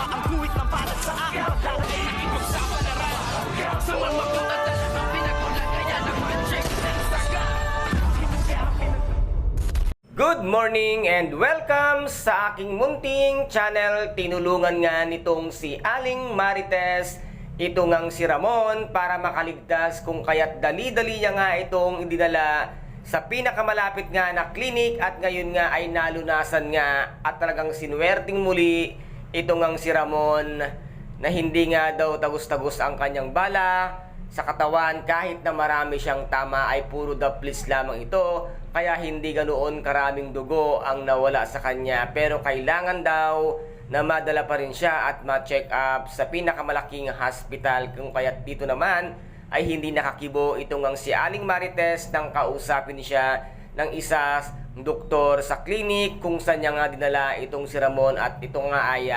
ang kuwit ng balat sa akin. Pagdala ay ipagsapalaran sa mga magulat talagang pinagulat. Kaya nag-magic ng saga. Good morning and welcome sa aking munting channel. Tinulungan nga nitong si Aling Marites ito ngang si Ramon para makaligtas kung kaya't dali-dali niya nga itong idinala sa pinakamalapit nga na klinik at ngayon nga ay nalunasan nga at talagang sinuwerting muli ito ngang si Ramon na hindi nga daw tagus-tagus ang kanyang bala sa katawan kahit na marami siyang tama ay puro daplis lamang ito kaya hindi ganoon karaming dugo ang nawala sa kanya pero kailangan daw na madala pa rin siya at ma-check up sa pinakamalaking hospital kung kaya't dito naman ay hindi nakakibo itong ang si Aling Marites nang kausapin siya ng isa doktor sa klinik kung saan niya nga dinala itong si Ramon at ito nga ay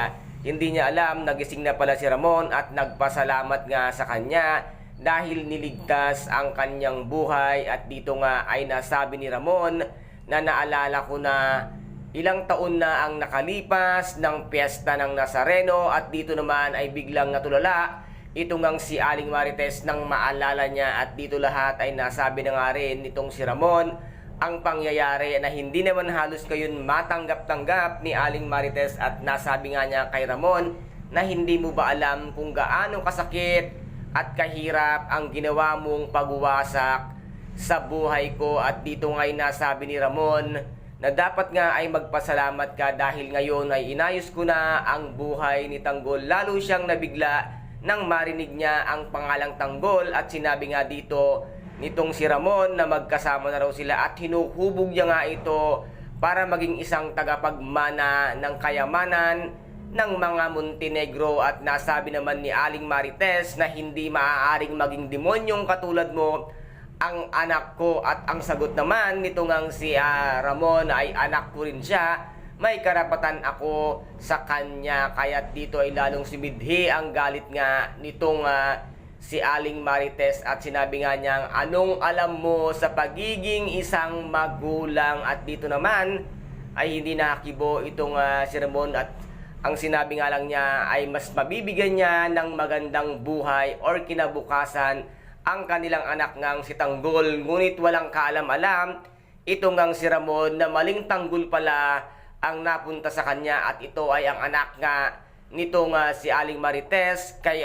hindi niya alam nagising na pala si Ramon at nagpasalamat nga sa kanya dahil niligtas ang kanyang buhay at dito nga ay nasabi ni Ramon na naalala ko na ilang taon na ang nakalipas ng piyesta ng Nazareno at dito naman ay biglang natulala ito ngang si Aling Marites nang maalala niya at dito lahat ay nasabi na nga rin nitong si Ramon ang pangyayari na hindi naman halos kayon matanggap-tanggap ni Aling Marites at nasabi nga niya kay Ramon na hindi mo ba alam kung gaano kasakit at kahirap ang ginawa mong pagwasak sa buhay ko at dito nga'y nasabi ni Ramon na dapat nga ay magpasalamat ka dahil ngayon ay inayos ko na ang buhay ni Tanggol. Lalo siyang nabigla nang marinig niya ang pangalang Tanggol at sinabi nga dito nitong si Ramon na magkasama na raw sila at hinuhubog niya nga ito para maging isang tagapagmana ng kayamanan ng mga Montenegro at nasabi naman ni Aling Marites na hindi maaaring maging demonyong katulad mo ang anak ko at ang sagot naman nito ngang si Ramon ay anak ko rin siya, may karapatan ako sa kanya kaya dito ay lalong sumidhi ang galit nga nitong si Aling Marites at sinabi nga niyang anong alam mo sa pagiging isang magulang at dito naman ay hindi nakakibo itong si Ramon at ang sinabi nga lang niya ay mas mabibigyan niya ng magandang buhay or kinabukasan ang kanilang anak ngang si Tanggol. Ngunit walang kaalam-alam ito ngang si Ramon na maling Tanggol pala ang napunta sa kanya at ito ay ang anak nga nitong si Aling Marites kay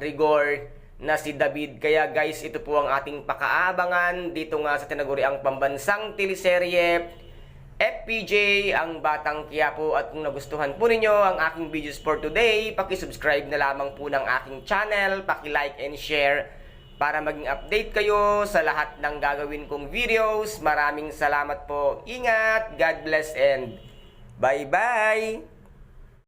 Rigor na si David. Kaya guys, ito po ang ating pakaabangan dito nga sa tinaguriang pambansang teleserye FPJ ang Batang Quiapo. At kung nagustuhan po ninyo ang aking videos for today, paki-subscribe na lamang po ng aking channel, paki-like and share para maging update kayo sa lahat ng gagawin kong videos. Maraming salamat po. Ingat, God bless and bye-bye!